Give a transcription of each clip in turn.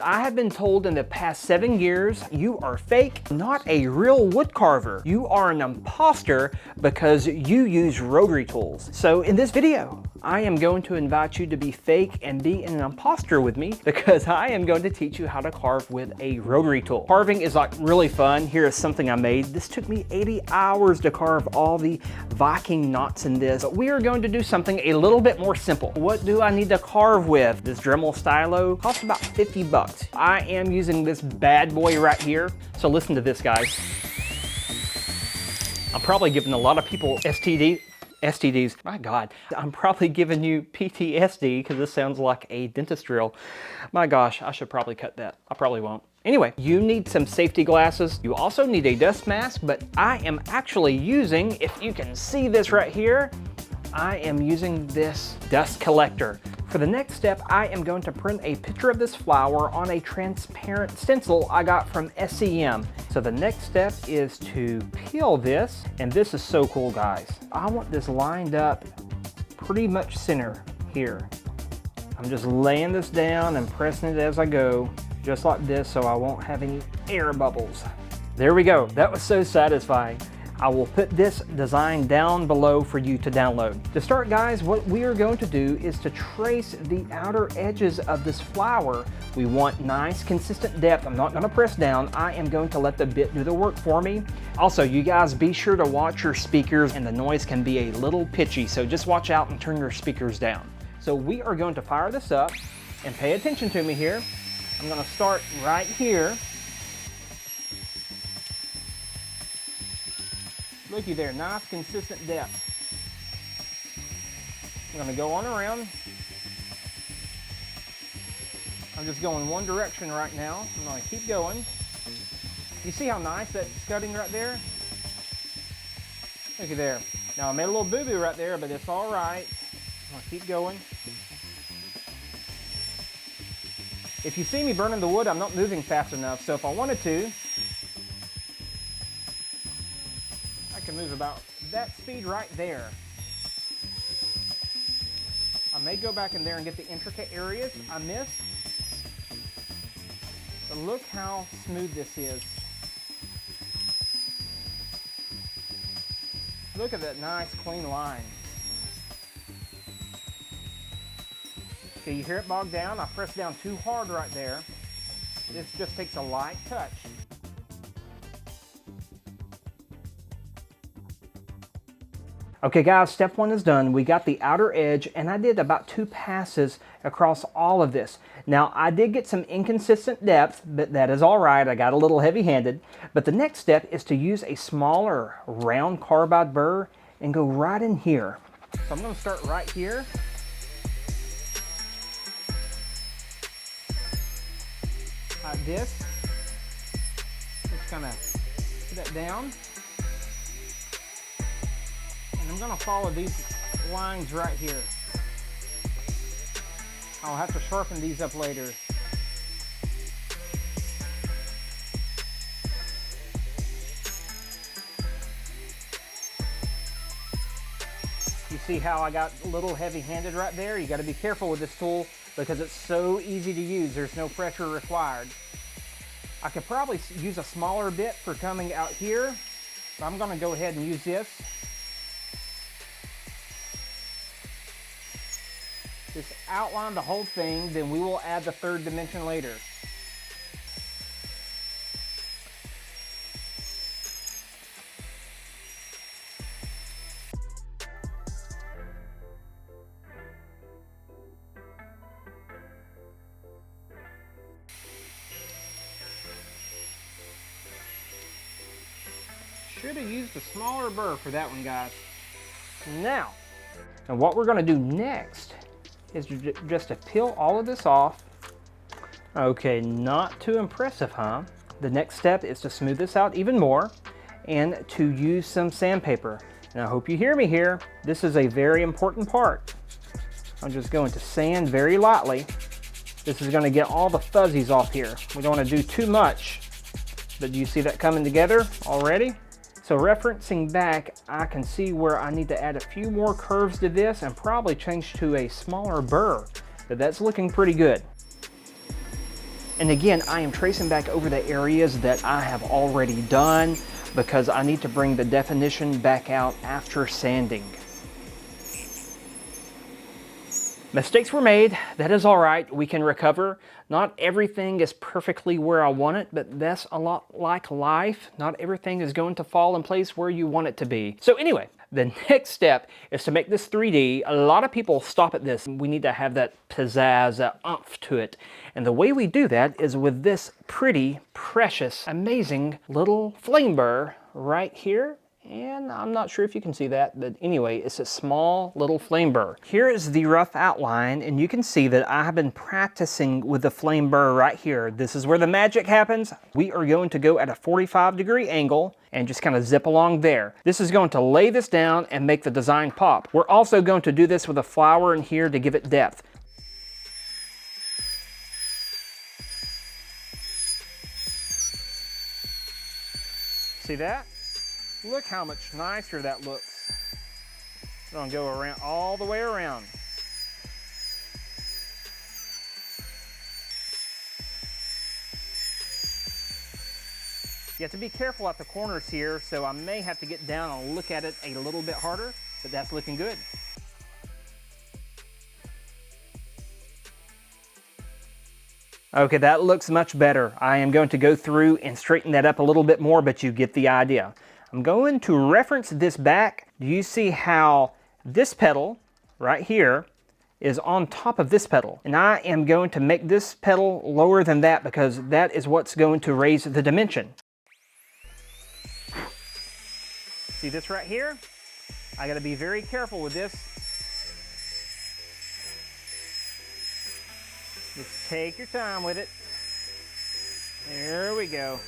I have been told in the past 7 years, you are fake, not a real wood carver. You are an imposter because you use rotary tools. So in this video, I am going to invite you to be fake and be an imposter with me because I am going to teach you how to carve with a rotary tool. Carving is like really fun. Here is something I made. This took me 80 hours to carve all the Viking knots in this, but we are going to do something a little bit more simple. What do I need to carve with? This dremel stylo costs about 50 bucks. I am using this bad boy right here. So listen to this, guys. I'm probably giving a lot of people STDs. My God, I'm probably giving you PTSD because this sounds like a dentist drill. My gosh, I should probably cut that. I probably won't. Anyway, you need some safety glasses. You also need a dust mask, but I am actually using, if you can see this right here, I am using this dust collector. For the next step, I am going to print a picture of this flower on a transparent stencil I got from SCM. So the next step is to peel this, and this is so cool, guys. I want this lined up pretty much center here. I'm just laying this down and pressing it as I go, just like this, so I won't have any air bubbles. There we go. That was so satisfying. I will put this design down below for you to download. To start, guys, what we are going to do is to trace the outer edges of this flower. We want nice, consistent depth. I'm not going to press down. I am going to let the bit do the work for me. Also, you guys be sure to watch your speakers, and the noise can be a little pitchy, so just watch out and turn your speakers down. So we are going to fire this up, and pay attention to me here. I'm going to start right here. Looky there, nice consistent depth. I'm going to go on around. I'm just going one direction right now. I'm going to keep going. You see how nice that's cutting right there? Looky there. Now I made a little boo-boo right there, but it's all right. I'm going to keep going. If you see me burning the wood, I'm not moving fast enough, so if I wanted to, I can move about that speed right there. I may go back in there and get the intricate areas I missed. But look how smooth this is. Look at that nice clean line. Okay, you hear it bog down? I pressed down too hard right there. This just takes a light touch. Okay guys, step one is done. We got the outer edge, and I did about 2 passes across all of this. Now I did get some inconsistent depth, but that is all right. I got a little heavy-handed. But the next step is to use a smaller round carbide burr and go right in here. So I'm going to start right here. Like this. Just kind of put that down. I'm going to follow these lines right here. I'll have to sharpen these up later. You see how I got a little heavy-handed right there? You got to be careful with this tool because it's so easy to use. There's no pressure required. I could probably use a smaller bit for coming out here, but I'm going to go ahead and use this. Just outline the whole thing, then we will add the third dimension later. Should have used a smaller burr for that one, guys. Now, and what we're going to do next is just to peel all of this off. Okay, not too impressive, huh? The next step is to smooth this out even more and to use some sandpaper. And I hope you hear me here. This is a very important part. I'm just going to sand very lightly. This is going to get all the fuzzies off here. We don't want to do too much, but do you see that coming together already? So referencing back, I can see where I need to add a few more curves to this and probably change to a smaller burr, but that's looking pretty good. And again, I am tracing back over the areas that I have already done because I need to bring the definition back out after sanding. Mistakes were made, that is all right, we can recover. Not everything is perfectly where I want it, but that's a lot like life. Not everything is going to fall in place where you want it to be. So anyway, the next step is to make this 3D. A lot of people stop at this. We need to have that pizzazz, that oomph to it. And the way we do that is with this pretty, precious, amazing little flame burr right here. And I'm not sure if you can see that, but anyway, it's a small little flame burr. Here is the rough outline, and you can see that I have been practicing with the flame burr right here. This is where the magic happens. We are going to go at a 45-degree angle and just kind of zip along there. This is going to lay this down and make the design pop. We're also going to do this with a flower in here to give it depth. See that? Look how much nicer that looks. It's gonna go around all the way around. You have to be careful at the corners here, so I may have to get down and look at it a little bit harder, but that's looking good. Okay, that looks much better. I am going to go through and straighten that up a little bit more, but you get the idea. I'm going to reference this back. Do you see how this pedal right here is on top of this pedal? And I am going to make this pedal lower than that because that is what's going to raise the dimension. See this right here? I gotta be very careful with this. Just take your time with it. There we go.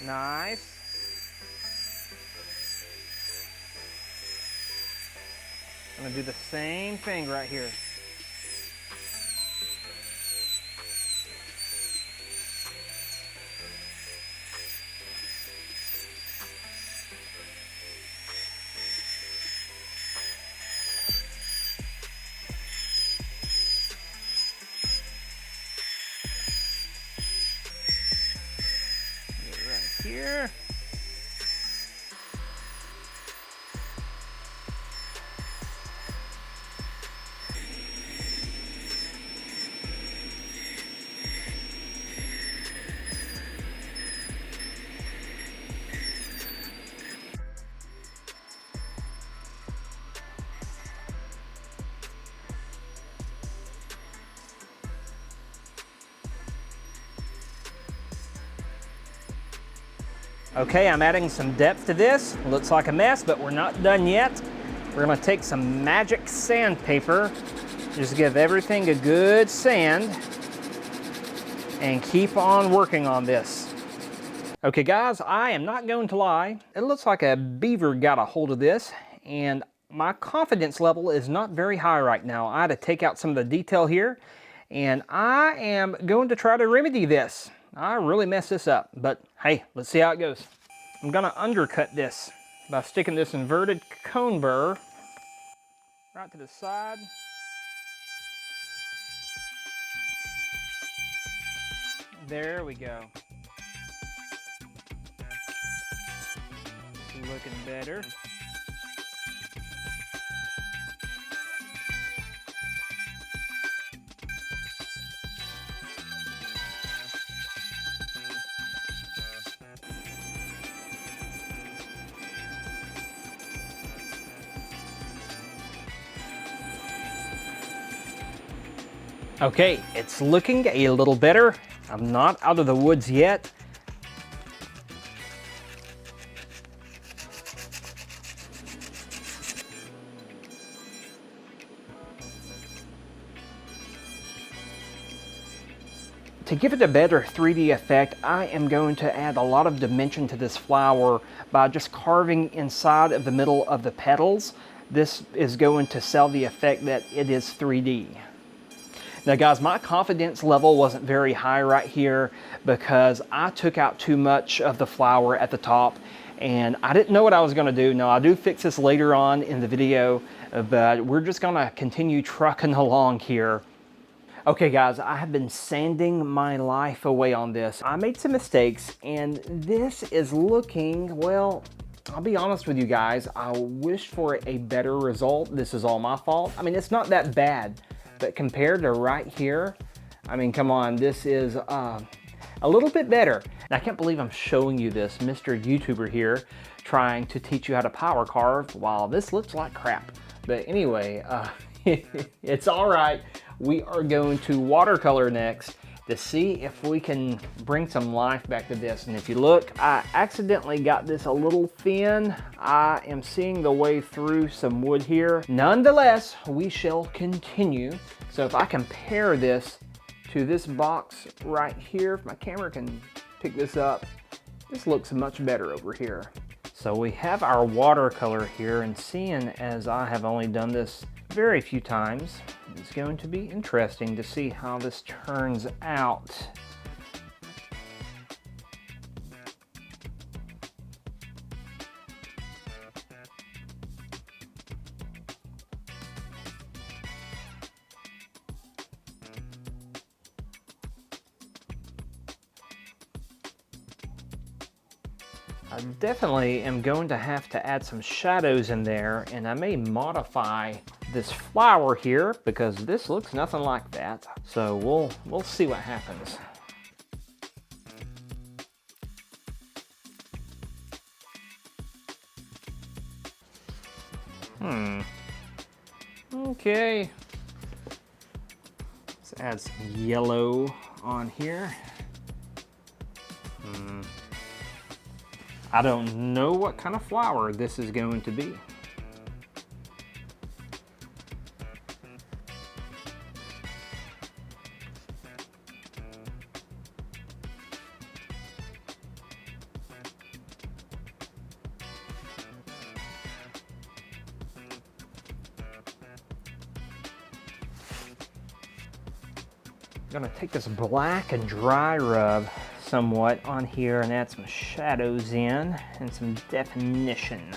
Nice. I'm gonna do the same thing right here. Right here. Okay, I'm adding some depth to this. Looks like a mess, but we're not done yet. We're gonna take some magic sandpaper, just give everything a good sand, and keep on working on this. Okay guys, I am not going to lie. It looks like a beaver got a hold of this, and my confidence level is not very high right now. I had to take out some of the detail here, and I am going to try to remedy this. I really messed this up, but hey, let's see how it goes. I'm gonna undercut this by sticking this inverted cone burr right to the side. There we go. It's looking better. Okay, it's looking a little better. I'm not out of the woods yet. To give it a better 3D effect, I am going to add a lot of dimension to this flower by just carving inside of the middle of the petals. This is going to sell the effect that it is 3D. Now guys, my confidence level wasn't very high right here because I took out too much of the flower at the top and I didn't know what I was gonna do. Now I do fix this later on in the video, but we're just gonna continue trucking along here. Okay guys, I have been sanding my life away on this. I made some mistakes and this is looking, well, I'll be honest with you guys, I wish for a better result. This is all my fault. I mean, it's not that bad, but compared to right here, I mean, come on, this is a little bit better. And I can't believe I'm showing you this, Mr. YouTuber here, trying to teach you how to power carve while this looks like crap. But anyway, it's all right. We are going to watercolor next to see if we can bring some life back to this. And if you look, I accidentally got this a little thin. I am seeing the way through some wood here. Nonetheless, we shall continue. So if I compare this to this box right here, if my camera can pick this up, this looks much better over here. So we have our watercolor here, and seeing as I have only done this very few times, it's going to be interesting to see how this turns out. I definitely am going to have to add some shadows in there, and I may modify this flower here because this looks nothing like that. So we'll see what happens. Okay. Let's add some yellow on here. I don't know what kind of flower this is going to be. I'm gonna take this black and dry rub somewhat on here and add some shadows in and some definition.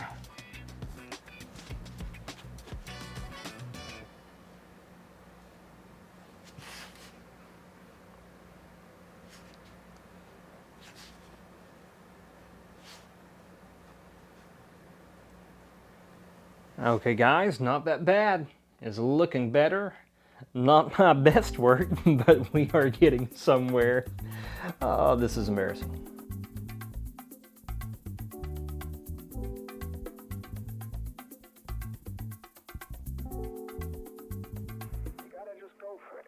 Okay guys, not that bad. It's looking better. Not my best work, but we are getting somewhere. Oh, this is embarrassing. You gotta just go for it.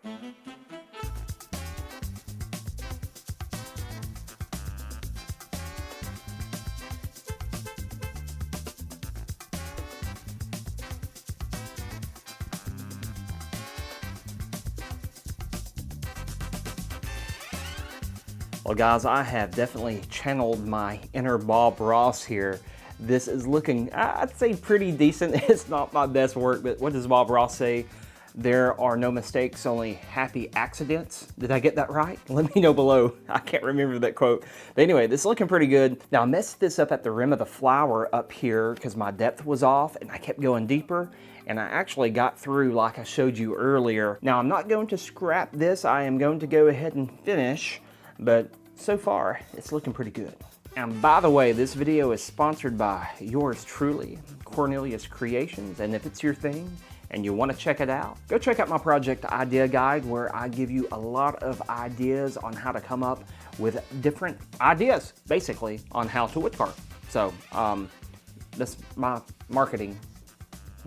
Well guys, I have definitely channeled my inner Bob Ross here. This is looking, I'd say, pretty decent. It's not my best work, but what does Bob Ross say? There are no mistakes, only happy accidents. Did I get that right? Let me know below. I can't remember that quote. But anyway, this is looking pretty good. Now I messed this up at the rim of the flower up here because my depth was off and I kept going deeper. And I actually got through like I showed you earlier. Now I'm not going to scrap this. I am going to go ahead and finish, but so far it's looking pretty good. And by the way, this video is sponsored by yours truly, Cornelius Creations. And if it's your thing and you want to check it out, go check out my project idea guide where I give you a lot of ideas on how to come up with different ideas, basically, on how to wood carve. So that's my marketing.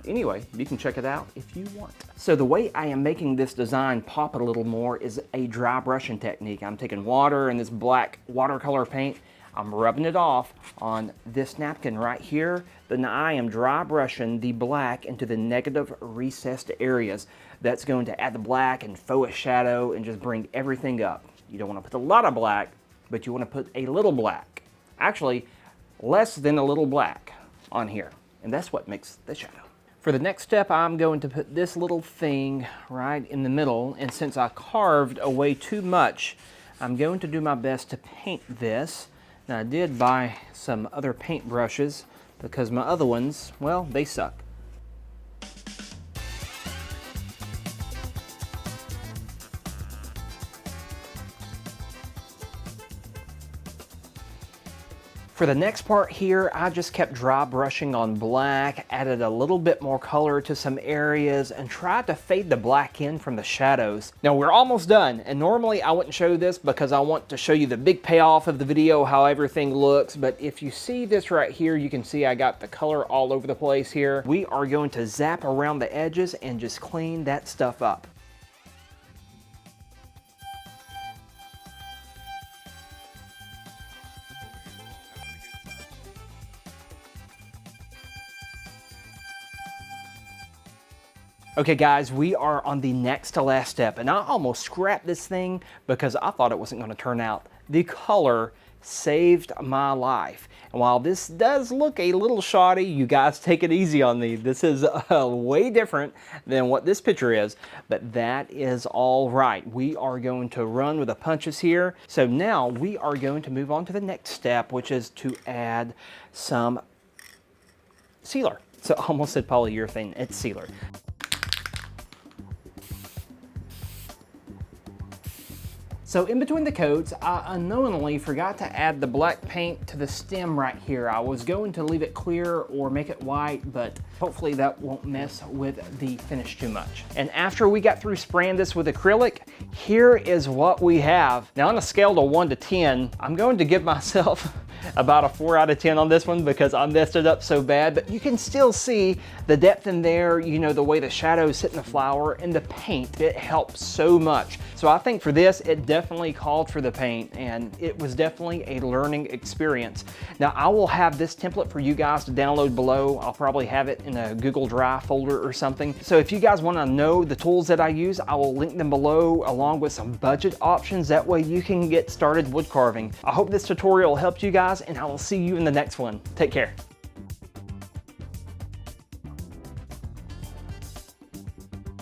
Anyway, you can check it out if you want. So the way I am making this design pop a little more is a dry brushing technique. I'm taking water and this black watercolor paint, I'm rubbing it off on this napkin right here. Then I am dry brushing the black into the negative recessed areas. That's going to add the black and faux a shadow and just bring everything up. You don't want to put a lot of black, but you want to put a little black. Actually, less than a little black on here. And that's what makes the shadow. For the next step, I'm going to put this little thing right in the middle, and since I carved away too much, I'm going to do my best to paint this. Now I did buy some other paint brushes because my other ones, well, they suck. For the next part here, I just kept dry brushing on black, added a little bit more color to some areas, and tried to fade the black in from the shadows. Now we're almost done, and normally I wouldn't show this because I want to show you the big payoff of the video, how everything looks, but if you see this right here, you can see I got the color all over the place here. We are going to zap around the edges and just clean that stuff up. Okay guys, we are on the next to last step, and I almost scrapped this thing because I thought it wasn't going to turn out. The color saved my life. And while this does look a little shoddy, you guys take it easy on me. This is way different than what this picture is, but that is all right. We are going to run with the punches here. So now we are going to move on to the next step, which is to add some sealer. So I almost said polyurethane, it's sealer. So in between the coats, I unknowingly forgot to add the black paint to the stem right here. I was going to leave it clear or make it white, but hopefully that won't mess with the finish too much. And after we got through spraying this with acrylic, here is what we have. Now on a scale to 1 to 10, I'm going to give myself about a 4 out of 10 on this one because I messed it up so bad, but you can still see the depth in there, you know, the way the shadows sit in the flower, and the paint, it helps so much. So I think for this, it definitely called for the paint, and it was definitely a learning experience. Now I will have this template for you guys to download below. I'll probably have it in a Google Drive folder or something. So if you guys want to know the tools that I use, I will link them below along with some budget options. That way you can get started wood carving. I hope this tutorial helped you guys, and I will see you in the next one. Take care.